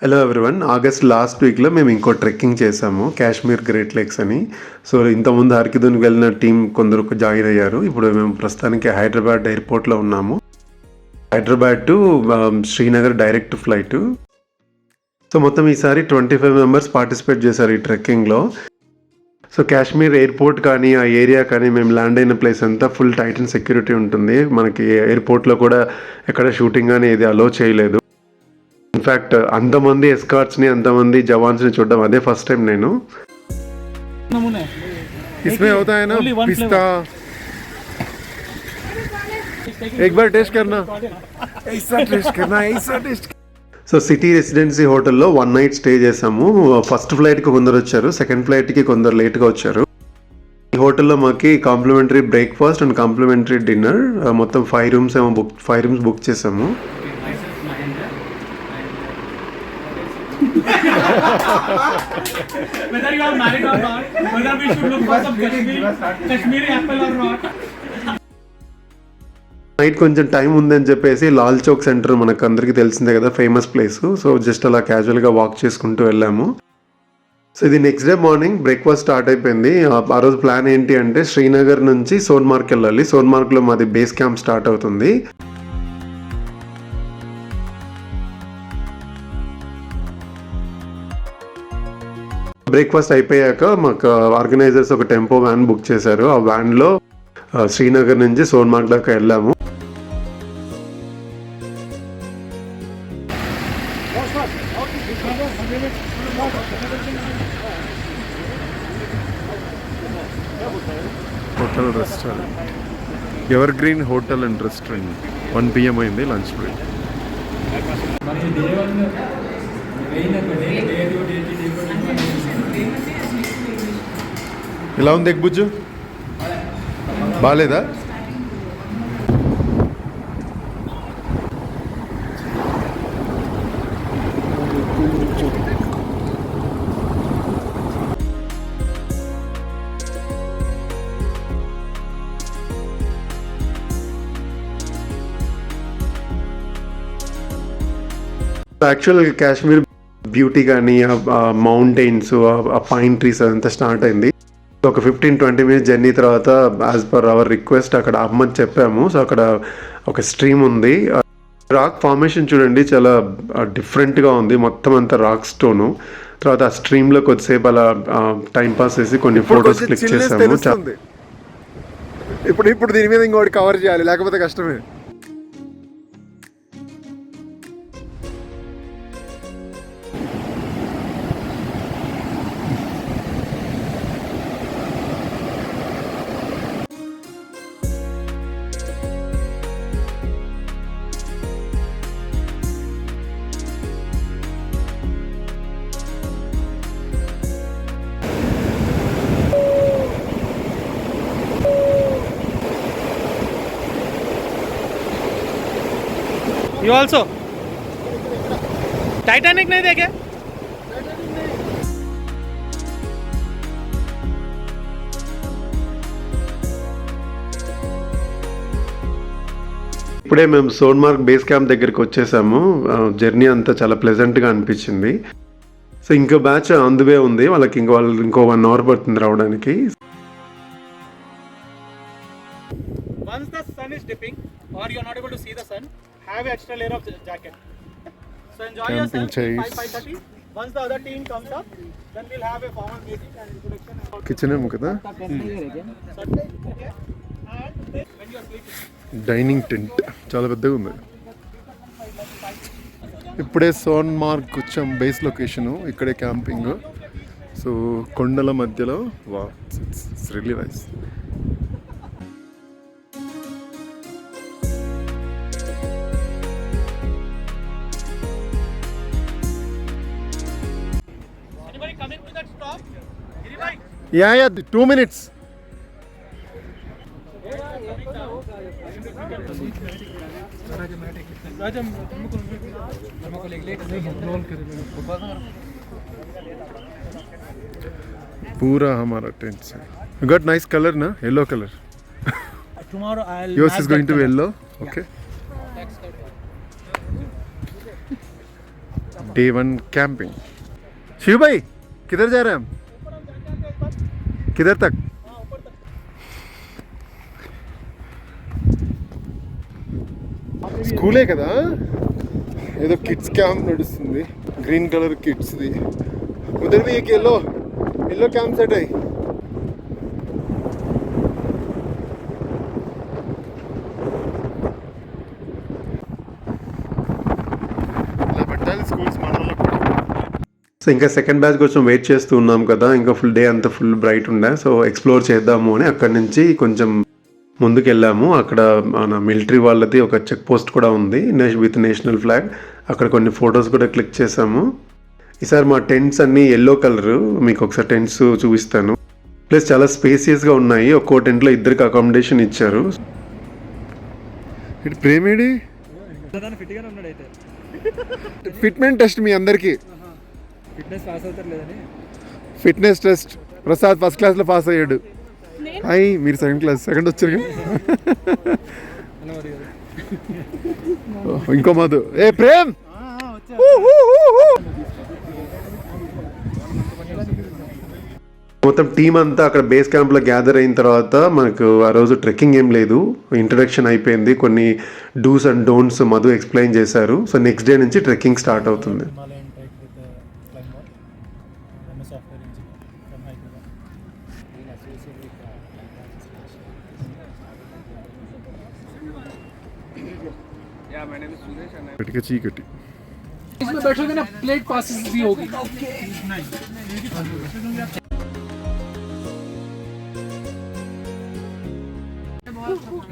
Hello everyone. August last వీక్లో మేము ఇంకో ట్రెక్కింగ్ చేసాము, కాశ్మీర్ గ్రేట్ లేక్స్ అని. సో ఇంతకుముందు అరకిదోనికి వెళ్ళిన టీం కొందరు జాయిన్ అయ్యారు. ఇప్పుడు మేము ప్రస్తుతానికి హైదరాబాద్ ఎయిర్పోర్ట్లో ఉన్నాము. Hyderabad to Srinagar direct flight. So మొత్తం ఈసారి 25 మెంబర్స్ పార్టిసిపేట్ చేశారు ఈ ట్రెక్కింగ్లో. సో కాశ్మీర్ ఎయిర్పోర్ట్ కానీ ఆ ఏరియా కానీ మేము ల్యాండ్ అయిన ప్లేస్ అంతా ఫుల్ టైట్ అండ్ సెక్యూరిటీ ఉంటుంది. మనకి ఎయిర్పోర్ట్లో కూడా ఎక్కడ షూటింగ్ కానీ ఇది అలో చేయలేదు. ఇన్ఫ్యాక్ట్ అంతమంది ఎస్కార్ట్స్ని అంతమంది జవాన్స్ని చూడడం అదే ఫస్ట్ టైం నేను. इसमें होता है ना पिस्ता, एक बार टेस्ट करना, ऐसा टेस्ट करना, ऐसा टेस्ट. సో సిటీ రెసిడెన్సీ హోటల్లో 1 నైట్ స్టే చేసాము. ఫస్ట్ ఫ్లైట్కి కొందరు వచ్చారు, సెకండ్ ఫ్లైట్కి కొందరు లేట్గా వచ్చారు. ఈ హోటల్లో మాకు complimentary breakfast and complimentary dinner, మొత్తం 5 రూమ్స్ బుక్ చేసాము. Whether you are married or not, whether we should look for some Kashmiri apple or not. Night కొంచెం టైం ఉందని చెప్పేసి లాల్ చౌక్ సెంటర్ మనకు అందరికీ తెలిసిందే కదా, ఫేమస్ ప్లేస్. సో జస్ట్ అలా క్యాజువల్గా వాక్ చేసుకుంటూ వెళ్ళాము. సో ఇది next day morning breakfast start అయిపోయింది. ఆ రోజు ప్లాన్ ఏంటి అంటే శ్రీనగర్ నుంచి సోన్మార్గ్ వెళ్ళాలి. సోన్మార్గ్లో మాది బేస్ క్యాంప్ స్టార్ట్ అవుతుంది. బ్రేక్ఫాస్ట్ అయిపోయాక మాకు ఆర్గనైజర్స్ ఒక టెంపో వ్యాన్ బుక్ చేశారు. ఆ వ్యాన్లో శ్రీనగర్ నుంచి సోన్మార్గ్ దాకా వెళ్ళాము. Hotel restaurant, ever green hotel and restaurant. 1 PM అయింది లంచ్ బ్రేక్. ఎలా ఉంది ఎగ్ బుజ్జు? బాగాలేదా? యాక్చువల్ కాశ్మీర్ బ్యూటీ కానీ ఆ మౌంటైన్స్, ఆ పైన్ ట్రీస్ అదంతా స్టార్ట్ అయింది. ఒక 15-20 మినిట్స్ జర్నీ తర్వాత యాజ్ పర్ అవర్ రిక్వెస్ట్ అక్కడ అమ్మని చెప్పాము. సో అక్కడ ఒక స్ట్రీమ్ ఉంది. రాక్ ఫార్మేషన్ చూడండి, చాలా డిఫరెంట్గా ఉంది. మొత్తం అంతా రాక్ స్టోను. తర్వాత ఆ స్ట్రీమ్లో కొద్దిసేపు అలా టైం పాస్ చేసి కొన్ని ఫొటోస్ క్లిక్ చేసాము. ఇప్పుడు దీని మీద ఇంకోటి కవర్ చేయాలి, లేకపోతే కష్టమే. You also Titanic नहीं देखे? ఇప్పుడే మేము సోన్మార్గ్ బేస్ క్యాంప్ దగ్గరికి వచ్చేసాము. జర్నీ అంతా చాలా ప్లెజెంట్గా అనిపించింది. సో ఇంకో బ్యాచ్ అందువే ఉంది, వాళ్ళకి ఇంకో 1 అవర్ పడుతుంది రావడానికి. Once the sun is dipping or you are not able to see the sun, have an extra layer of jacket. So enjoy Camping yourself. chairs. 5:30. Once the other team comes up, then we'll have a formal meeting and introduction. Kitchen ఏమో కదా, And when you are sleeping. Dining tent చాలా పెద్దగా ఉంది. ఇప్పుడే సోన్మార్గ్ వచ్చాం, base location. ఇక్కడే camping. So కొండల మధ్యలో వా, it's really nice. Anybody coming to that stop? Giribhai? Yeah 2 minutes. पूरा हमारा टेंट से. You got nice color na, yellow color. Tomorrow I'll. Yours is going to be yellow. Okay. Day 1 camping. Shiv भाई किधर जा रहे हैं हम? किधर तक? స్కూలే కదా, ఏదో కిడ్స్ క్యాంప్ నడుస్తుంది, గ్రీన్ కలర్ కిడ్స్ది. उधर भी एक येलो कैंप सेट है. ఇలా పెట్టాలి స్కూల్స్ మనలో. సో ఇంకా సెకండ్ బ్యాచ్ కోసం వెయిట్ చేస్తూ ఉన్నాం కదా, ఇంకా ఫుల్ డే అంతా ఫుల్ బ్రైట్ ఉండే. సో ఎక్స్ప్లోర్ చేద్దాము అని అక్కడి నుంచి కొంచెం ముందుకు వెళ్ళాము. అక్కడ మన మిలిటరీ వాళ్ళది ఒక చెక్ పోస్ట్ కూడా ఉంది విత్ నేషనల్ ఫ్లాగ్. అక్కడ కొన్ని ఫొటోస్ కూడా క్లిక్ చేసాము. ఈసారి మా టెంట్స్ అన్నీ ఎల్లో కలర్, మీకు ఒకసారి టెంట్స్ చూపిస్తాను. ప్లస్ చాలా స్పేసియస్గా ఉన్నాయి. ఒక్కో టెంట్లో ఇద్దరికి అకామిడేషన్ ఇచ్చారు. ఇటు ప్రేమేడి ఫిట్మెంట్ టెస్ట్ మీ అందరికి. ఫిట్నెస్ టెస్ట్ ప్రసాద్ ఫస్ట్ క్లాస్లో పాస్ అయ్యాడు. అయ్యి మీరు సెకండ్ వచ్చారు కదా. ఇంకో మధు ఏ ప్రేమ్. మొత్తం టీం అంతా అక్కడ బేస్ క్యాంప్లో గ్యాదర్ అయిన తర్వాత మనకు ఆ రోజు ట్రెక్కింగ్ ఏం లేదు, ఇంట్రడక్షన్ అయిపోయింది. కొన్ని dos and don'ts Madhu explain చేశారు. సో నెక్స్ట్ డే నుంచి ట్రెక్కింగ్ స్టార్ట్ అవుతుంది. చీకటి इसमें बैठोगे ना प्लेट पासेस भी होगी।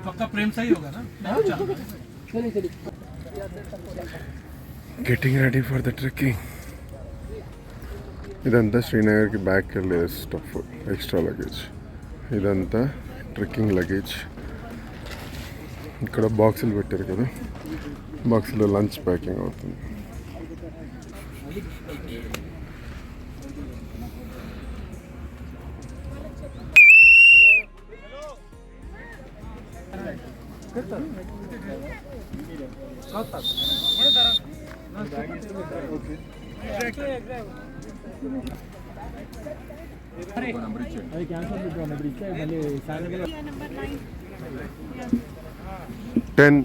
पक्का प्रेम सही होगा ना। चलिए getting ready for the trekking. ఇదంతా శ్రీనగర్కి బ్యాక్ వెళ్ళే స్టఫ్, ఎక్స్ట్రా లగేజ్. ఇదంతా ట్రెక్కింగ్ లగేజ్. ఇక్కడ బాక్సులు పెట్టారు కదా, బాక్స్లో లంచ్ ప్యాకింగ్ అవుతుంది. టెన్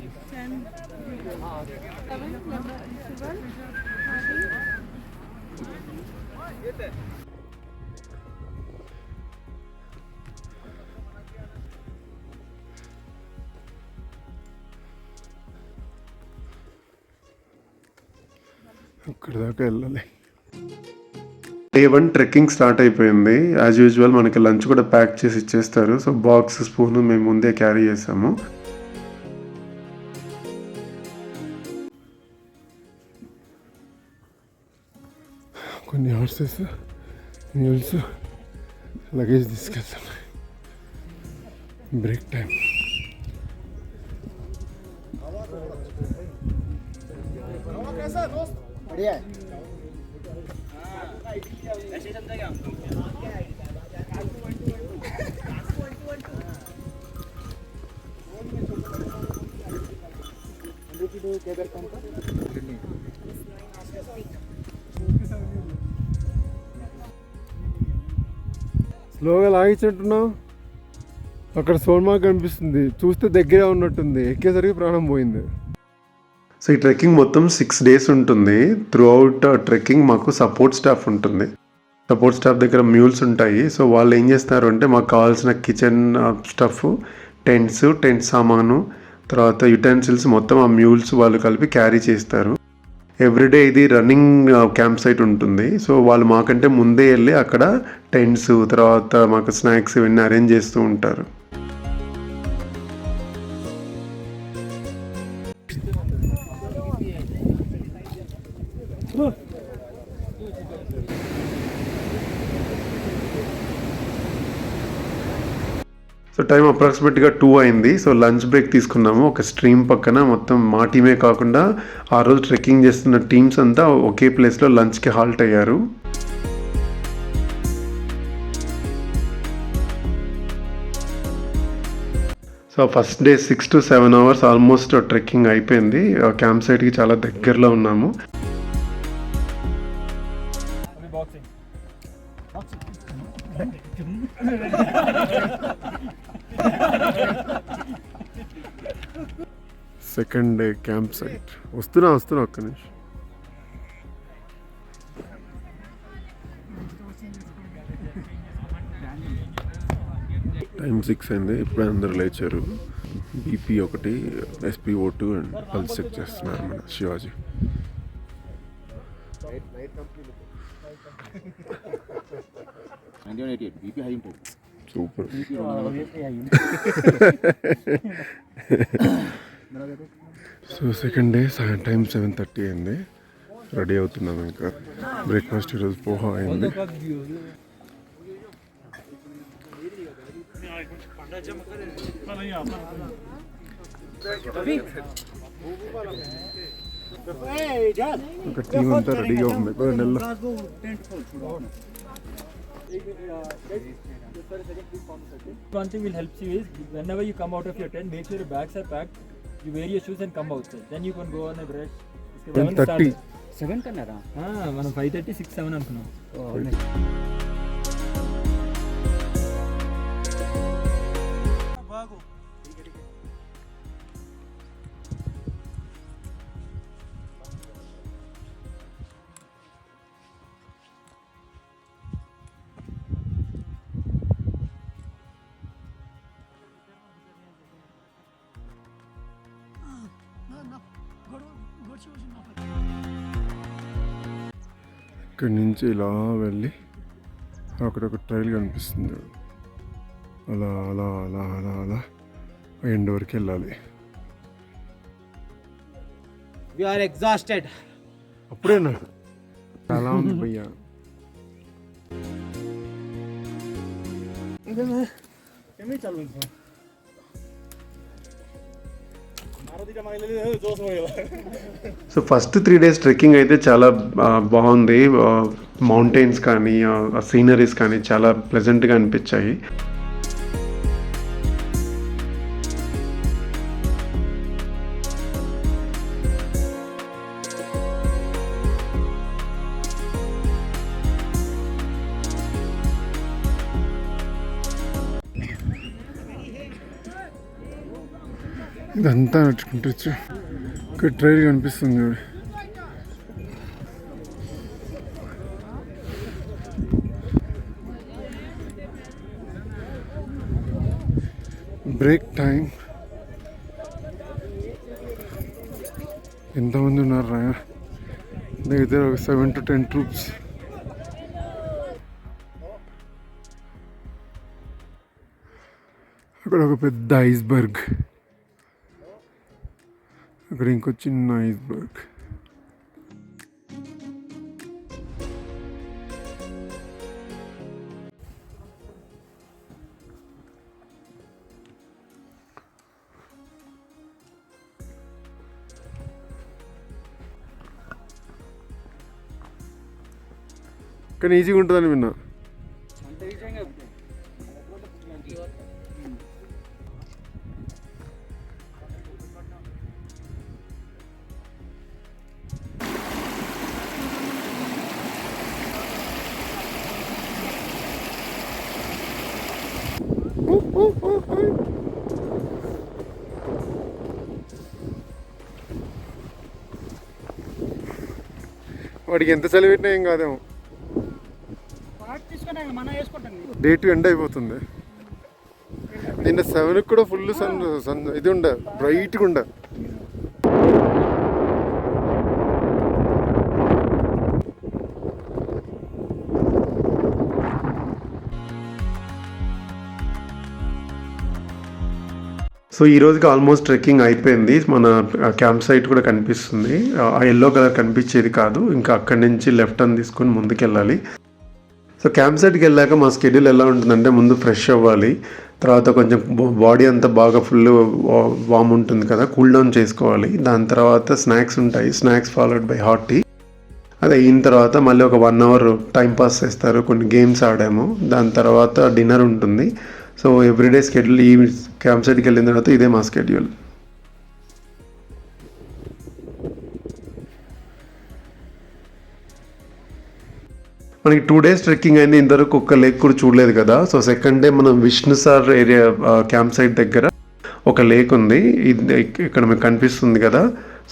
అక్కడ దాకా వెళ్ళాలి. డే 1 ట్రెక్కింగ్ స్టార్ట్ అయిపోయింది. యాజ్ యూజువల్ మనకి లంచ్ కూడా ప్యాక్ చేసి ఇచ్చేస్తారు. సో బాక్స్, స్పూన్ మేము ముందే క్యారీ చేసాము. కొన్ని హార్సెస్, మ్యూల్స్, లగేజ్ తీసుకెళ్తాం. Break time. స్లోగా లాగించినట్టున్నావు. అక్కడ సోన్మార్గ్ కనిపిస్తుంది, చూస్తే దగ్గరే ఉన్నట్టుంది. ఎక్కేసరికి ప్రాణం పోయింది. సో ఈ ట్రెక్కింగ్ మొత్తం 6 days ఉంటుంది. త్రూ అవుట్ ట్రెక్కింగ్ మాకు సపోర్ట్ స్టాఫ్ ఉంటుంది. సపోర్ట్ స్టాఫ్ దగ్గర మ్యూల్స్ ఉంటాయి. సో వాళ్ళు ఏం చేస్తారు అంటే మాకు కావాల్సిన కిచెన్ స్టఫ్, టెంట్ సామాను, తర్వాత యుటెన్సిల్స్ మొత్తం ఆ మ్యూల్స్ వాళ్ళు కలిపి క్యారీ చేస్తారు. ఎవ్రీడే ఇది రన్నింగ్ క్యాంప్ సైట్ ఉంటుంది. సో వాళ్ళు మాకంటే ముందే వెళ్ళి అక్కడ టెంట్స్, తర్వాత మాకు స్నాక్స్ ఇవన్నీ అరేంజ్ చేస్తూ ఉంటారు. సో టైం అప్రాక్సిమేట్గా 2 అయింది. సో లంచ్ బ్రేక్ తీసుకున్నాము ఒక స్ట్రీమ్ పక్కన. మొత్తం మా టీమే కాకుండా ఆ రోజు ట్రెక్కింగ్ చేస్తున్న టీమ్స్ అంతా ఒకే ప్లేస్లో లంచ్కి హాల్ట్ అయ్యారు. So first day 6 to 7 hours almost trekking అయిపోయింది. క్యాంప్ సైట్కి చాలా దగ్గరలో ఉన్నాము. Second day camp site. వస్తున్నా ఒక్క నిమిషం. టైం 6 అయింది. ఇప్పుడే అందరూ లేచారు. BP 1, SpO2 and pulse check చేస్తున్నారు మన Shivaji. Super. So second day time 7:30 అయింది. రెడీ అవుతున్నాం. ఇంకా బ్రేక్ఫాస్ట్ ఈరోజు పోహా అయింది. ఒక టీం అంతా రెడీగా ఉంది. One thing will help you is whenever you come out of your tent, make sure your bags are packed. You wear your shoes and come outside. Then you can go on a break. 7:30. 7 కన్నారా? మనం 5:30, 6, 7 అనుకున్నాం. ఇక్కడి నుంచి ఇలా వెళ్ళి అక్కడ ఒక trial కనిపిస్తుంది. అలా అలా అలా అలా అలా ఎండ్ వరకు వెళ్ళాలి. We are exhausted. అప్పుడేనా చాలా ఉంది భయ్యా. సో ఫస్ట్ 3 days ట్రెక్కింగ్ అయితే చాలా బాగుంది. మౌంటైన్స్ కానీ సీనరీస్ కానీ చాలా ప్లెజెంట్గా అనిపించాయి. ఇదంతా నడుచుకుంటూ ఇక్కడ ట్రైల్ కనిపిస్తుంది చూడు. Break time. ఎంతమంది ఉన్నారు రా? దగ్గర ఒక 7 to 10 troops. అక్కడ ఒక పెద్ద ఐస్బర్గ్, అక్కడ ఇంకో చిన్న ఐస్బర్గ్. కానీ ఈజీగా ఉంటుందని విన్నా. వాడికి ఎంత చలి పెట్టినా ఏం కాదేమో. డేట్ ఎండ్ అయిపోతుంది. నిన్న 7కి కూడా ఫుల్ సన్ ఇది ఉండే, బ్రైట్గా ఉండే. సో ఈ రోజుకి ఆల్మోస్ట్ ట్రెక్కింగ్ అయిపోయింది. మన క్యాంప్ సైట్ కూడా కనిపిస్తుంది. ఆ ఎల్లో కలర్ కనిపించేది కాదు. ఇంకా అక్కడి నుంచి లెఫ్ట్ టర్న్ తీసుకొని ముందుకెళ్ళాలి. సో క్యాంప్ సైట్కి వెళ్ళాక మా షెడ్యూల్ ఎలా ఉంటుందంటే, ముందు ఫ్రెష్ అవ్వాలి, తర్వాత కొంచెం బాడీ అంతా బాగా ఫుల్ వామ్ ఉంటుంది కదా, కూల్ డౌన్ చేసుకోవాలి. దాని తర్వాత స్నాక్స్ ఉంటాయి, snacks followed by hot tea. అది అయిన తర్వాత మళ్ళీ ఒక 1 hour టైం పాస్ చేస్తారు, కొన్ని గేమ్స్ ఆడాము. దాని తర్వాత డిన్నర్ ఉంటుంది. So everyday schedule. ఈ క్యాంప్ సైట్కి వెళ్ళిన తర్వాత ఇదే మా షెడ్యూల్. మనకి 2 days ట్రెక్కింగ్ అయింది, ఇంతవరకు ఒక్క లేక్ కూడా చూడలేదు కదా. సో సెకండ్ డే మనం విష్ణుసార్ ఏరియా క్యాంప్ సైట్ దగ్గర ఒక లేక్ ఉంది, ఇక్కడ మీకు కనిపిస్తుంది కదా.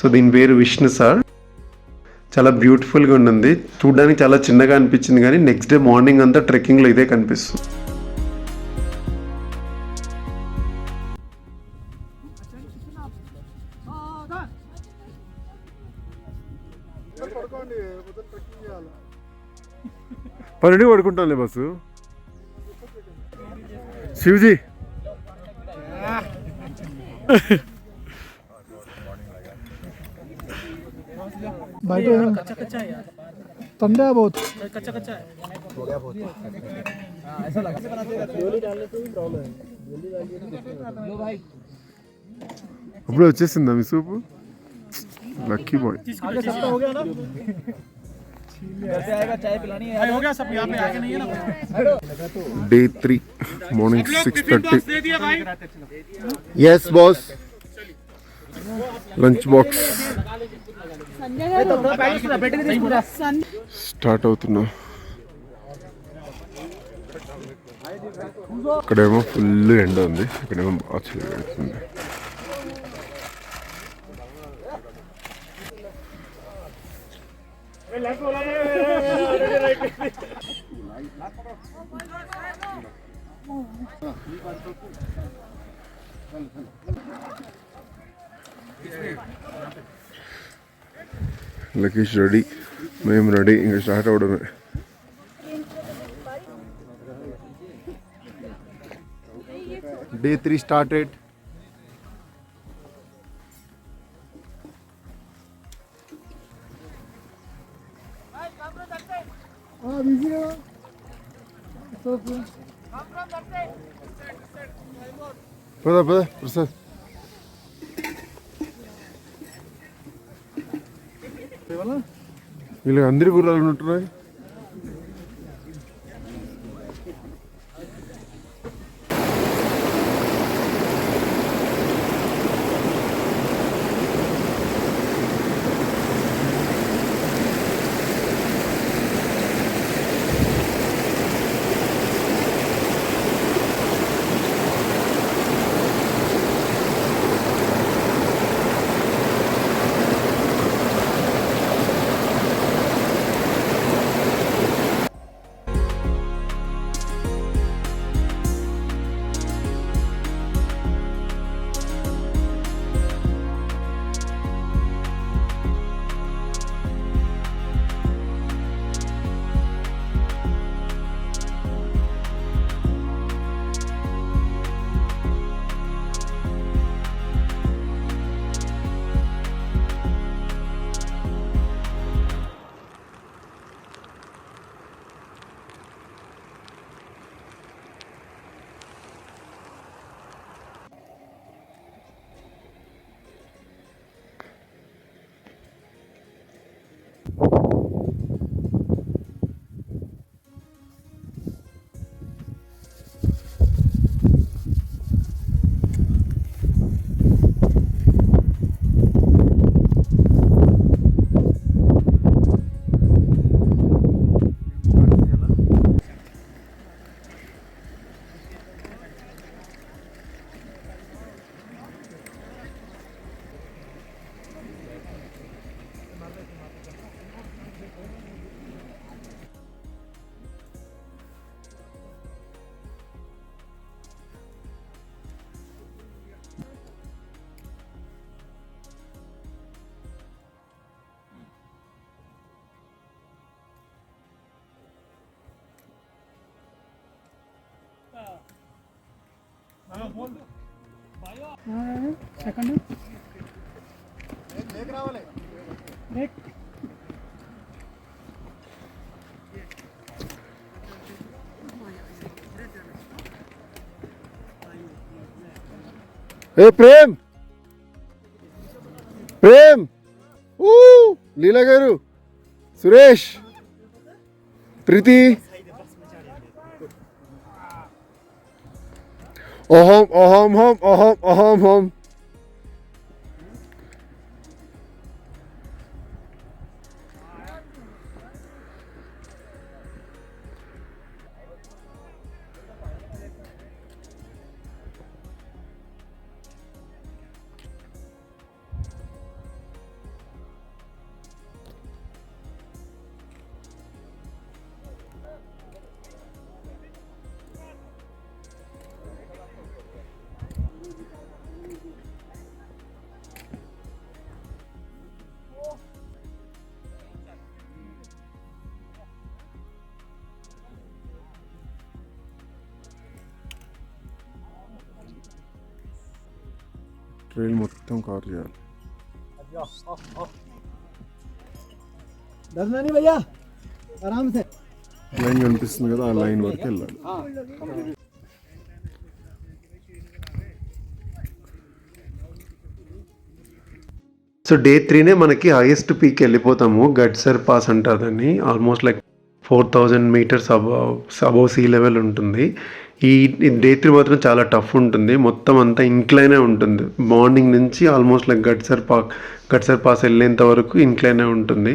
సో దీని పేరు విష్ణుసార్. చాలా బ్యూటిఫుల్గా ఉంటుంది, చూడడానికి చాలా చిన్నగా అనిపించింది, కానీ నెక్స్ట్ డే మార్నింగ్ అంతా ట్రెక్కింగ్లో ఇదే కనిపిస్తుంది. పన్నెండు పడుకుంటానులే బస్సు. శివజీ బయట ठंडा है बहुत. कच्चा कच्चा है. అప్పుడే వచ్చేసిందా మీ సూపు? Lucky boy. आगे सबका हो गया ना? कैसे आएगा चाय पिलानी है? हो गया सब, यहाँ पे आगे नहीं है ना. డే 3 మార్నింग 6:30. दे दिया भाई. Yes boss. Lunch box start అవుతున్నా. ఇక్కడేమో ఫుల్ ఎండ ఉంది, ఇక్కడేమో బాగా చలి పెడుతుంది. లకేష్ రెడీ, మేము రెడీ, ఇంకా స్టార్ట్ అవడమే. Day 3 started. పద పద ప్రసాద్. వీళ్ళకి అందరి గుర్రాలు ఉంటున్నాయి. సెకండ్ ఏ ప్రేమ్, ప్రేమ్, లీలా గారు, సురేష్, ప్రీతి, ఓహం ఓహం హోం ఓహం ఓహం హోం. ట్రైల్ మొత్తం కవర్ చేయాలి. डरना नहीं भैया, आराम से. లైన్ కనిపిస్తుంది కదా, ఆ లైన్ వరకు వెళ్ళాలి. సో డే 3నే మనకి హైయెస్ట్ పీక్ వెళ్ళిపోతాము. గడ్సర్ పాస్ అంటారు దాన్ని. Almost like 4000 meters above sea level ఉంటుంది. ఈ డే 3 మాత్రం చాలా టఫ్ ఉంటుంది. మొత్తం అంతా ఇంక్లైనే ఉంటుంది. మార్నింగ్ నుంచి ఆల్మోస్ట్ లైక్ గడ్సర్ పాస్ వెళ్ళేంత వరకు ఇంక్లైనే ఉంటుంది.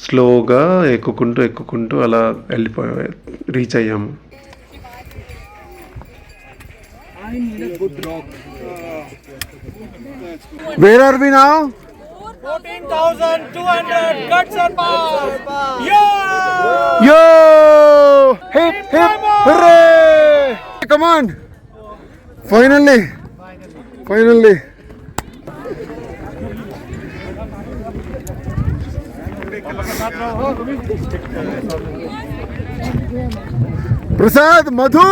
స్లోగా ఎక్కుకుంటూ అలా రీచ్ అయ్యాము. Where are we now? 14,200 Gudser Pass. Yo! Yo! Hip hip hooray! Come on! Finally! Prasad, Madhu!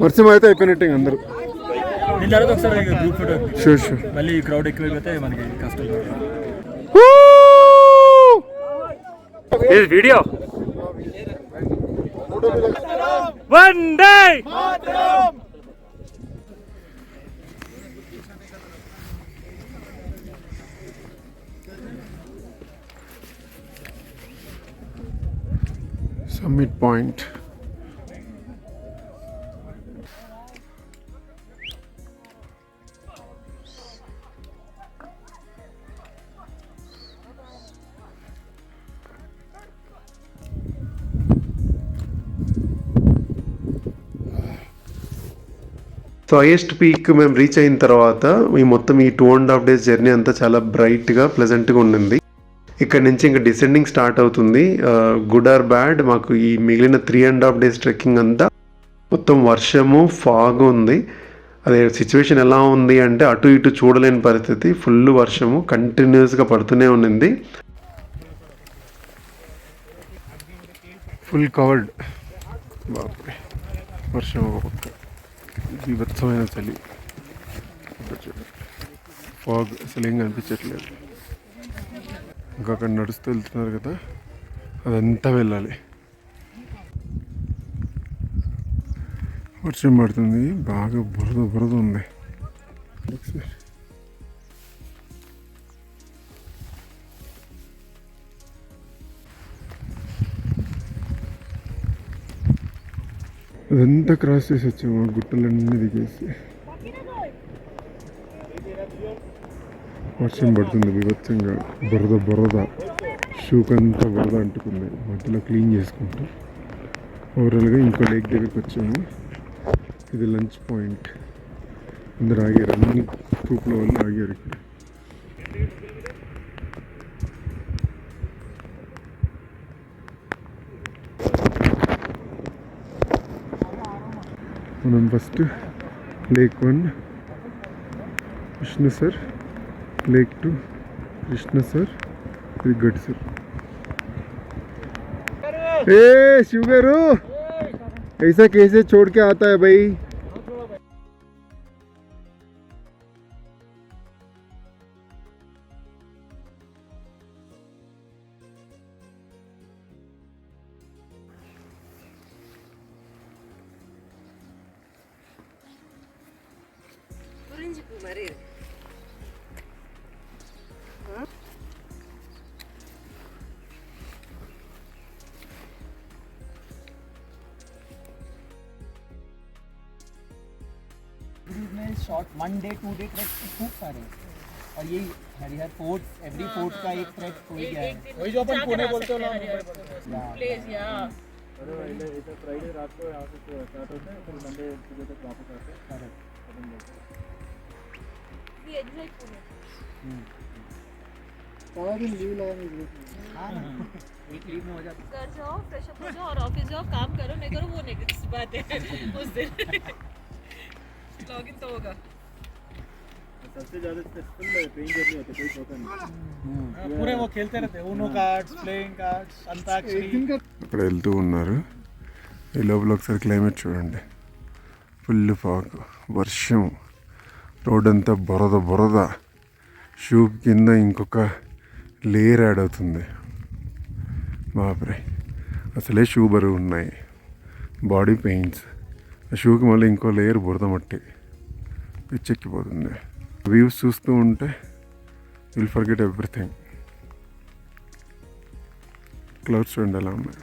వర్షం అయితే అయిపోయినట్టే అందరూ. దీని తర్వాత ఒకసారి గ్రూప్ ఫోటో. షూర్. మళ్ళీ క్రౌడ్ ఎక్కువైపోతే మనకి కష్టం. వీడియో వందే summit point. So highest peak మేము రీచ్ అయిన తర్వాత ఈ మొత్తం ఈ 2.5 days జర్నీ అంతా చాలా బ్రైట్గా ప్లెజెంట్గా ఉండింది. ఇక్కడ నుంచి ఇంకా డిసెండింగ్ స్టార్ట్ అవుతుంది. గుడ్ ఆర్ బ్యాడ్, మాకు ఈ మిగిలిన 3.5 days ట్రెక్కింగ్ అంతా మొత్తం వర్షము, ఫాగ్ ఉంది. అదే సిచ్యువేషన్ ఎలా ఉంది అంటే అటు ఇటు చూడలేని పరిస్థితి. ఫుల్ వర్షము కంటిన్యూస్గా పడుతూనే ఉండింది. Full covered. బాప్రే, వర్షం ఒక పక్క, బీభత్సమైన చలి, ఫాగ్ అసలు ఏం కనిపించట్లేదు. ఇంకా అక్కడ నడుస్తూ వెళ్తున్నారు కదా, అదంతా వెళ్ళాలి. వర్షం పడుతుంది, బాగా బురద ఉంది. అదంతా క్రాస్ చేసి వచ్చాము, గుట్టలన్నీ దిగేసి. వర్షం పడుతుంది బీభత్సంగా, బురద షూకంతా బురద అంటుకుంది. మధ్యలో క్లీన్ చేసుకుంటూ ఓవరాల్గా ఇంకో లేక్ దగ్గరికి వచ్చాము. ఇది లంచ్ పాయింట్. అందరు ఆగారు, అన్ని గ్రూప్ల వాళ్ళు ఆగారు ఇక్కడ. మనం first lake 1 Vishnu sir, lake 2 Krishna sir, फिर गडसर. ए शिव गारू, ऐसा कैसे छोड़ के आता है भाई? शॉर्ट 1 day 2 day ट्रैक खूब सारे, और ये हरिहर फोर्ट, एवरी फोर्ट का एक ट्रैक हो गया है. वही जो अपन पुणे बोलते हो ना प्लेस. या फ्राइडे रात को यहाँ से स्टार्ट होता है, फिर मंडे सुबह तक वापस आते हैं. एक लीव में हो जाता घर जाओ फ्रेश अप हो जाओ और ऑफिस जाओ काम करो नहीं करो वो नेक्स्ट बात है उस दिन लॉगिन तो होगा पूरे वो खेलते रहते Uno cards playing cards antakshari అక్కడ వెళ్తూ ఉన్నారు. ఈ లోపల ఒకసారి క్లైమేట్ చూడండి, ఫుల్ ఫాగ్, వర్షం, రోడ్ అంతా బురద బురద, షూ కింద ఇంకొక లేయర్ యాడ్ అవుతుంది. బాప్రే, అసలే షూ బరువు ఉన్నాయి, బాడీ పెయిన్స్, ఆ షూకి మళ్ళీ ఇంకో లేయర్ బురద మట్టి, పిచ్చెక్కిపోతుంది. వ్యూస్ చూస్తూ ఉంటే విల్ ఫర్గెట్ ఎవ్రీథింగ్. క్లౌడ్స్ చూడండి ఎలా ఉన్నాయి.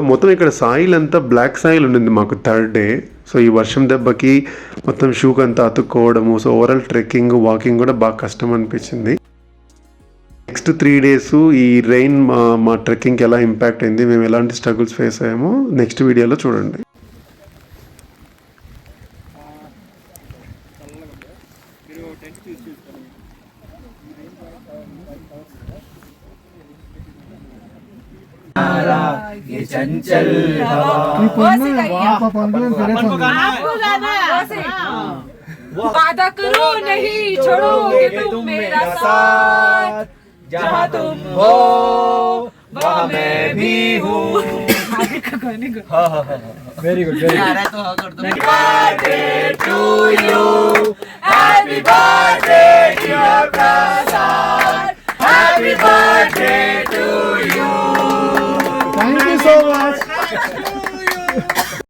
మొత్తం ఇక్కడ సాయిల్ అంతా బ్లాక్ సాయిల్ ఉండింది మాకు థర్డ్ డే. సో ఈ వర్షం దెబ్బకి మొత్తం షూకి అంతా అతుక్కోవడము, సో ఓవరాల్ ట్రెక్కింగ్ వాకింగ్ కూడా బాగా కష్టం అనిపించింది. నెక్స్ట్ 3 days ఈ రెయిన్ మా ట్రెక్కింగ్కి ఎలా ఇంపాక్ట్ అయింది, మేము ఎలాంటి స్ట్రగుల్స్ ఫేస్ అయ్యామో నెక్స్ట్ వీడియోలో చూడండి. ये चंचल हवा आपको गाना है वादा करो नहीं छोड़ोगे तुम मेरा साथ जहाँ तुम हो वहाँ मैं भी हूँ. Very good, very good. Happy birthday to you, happy birthday dear Prasad, happy birthday to you. Thank you so much.